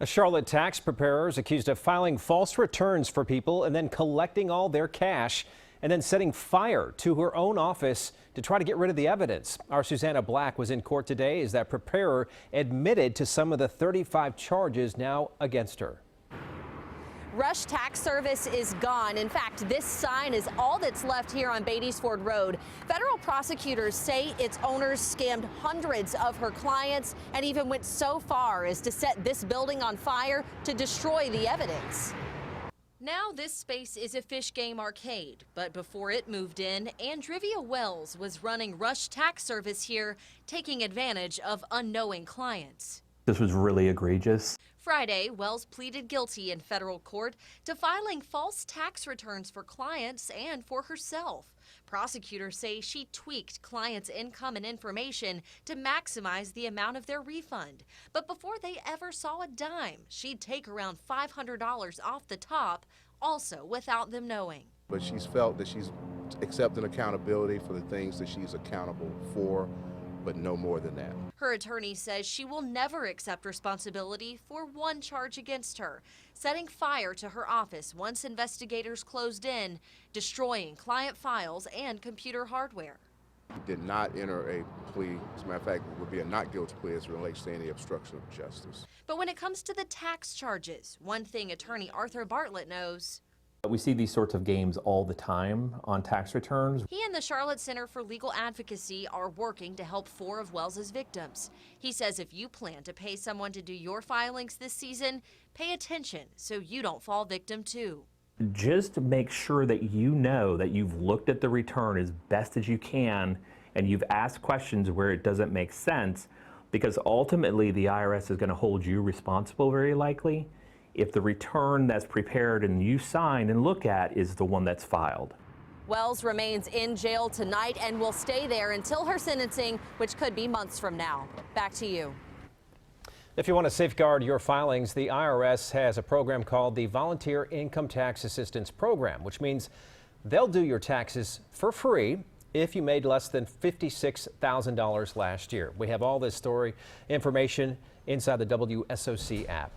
A Charlotte tax preparer is accused of filing false returns for people and then collecting all their cash and then setting fire to her own office to try to get rid of the evidence. Our Susanna Black was in court today as that preparer admitted to some of the 35 charges now against her. Rush Tax Service is gone. In fact, this sign is all that's left here on Beatties Ford Road. Federal prosecutors say its owners scammed hundreds of her clients and even went so far as to set this building on fire to destroy the evidence. Now this space is a fish game arcade, but before it moved in, Andrivia Wells was running Rush Tax Service here, taking advantage of unknowing clients. This was really egregious. Friday, Wells pleaded guilty in federal court to filing false tax returns for clients and for herself. Prosecutors say she tweaked clients' income and information to maximize the amount of their refund. But before they ever saw a dime, she'd take around $500 off the top, also without them knowing. But she's felt that she's accepting accountability for the things that she's accountable for, but no more than that. Her attorney says she will never accept responsibility for one charge against her, setting fire to her office once investigators closed in, destroying client files and computer hardware. Did not enter a plea. As a matter of fact, it would be a not guilty plea as it relates to any obstruction of justice. But when it comes to the tax charges, one thing attorney Arthur Bartlett knows. We see these sorts of games all the time on tax returns. He and the Charlotte Center for Legal Advocacy are working to help 4 of Wells's victims. He says if you plan to pay someone to do your filings this season, pay attention so you don't fall victim too. Just make sure that you know that you've looked at the return as best as you can and you've asked questions where it doesn't make sense, because ultimately the IRS is going to hold you responsible very likely if the return that's prepared and you sign and look at is the one that's filed. Wells remains in jail tonight and will stay there until her sentencing, which could be months from now. Back to you. If you want to safeguard your filings, the IRS has a program called the Volunteer Income Tax Assistance Program, which means they'll do your taxes for free if you made less than $56,000 last year. We have all this story information inside the WSOC app.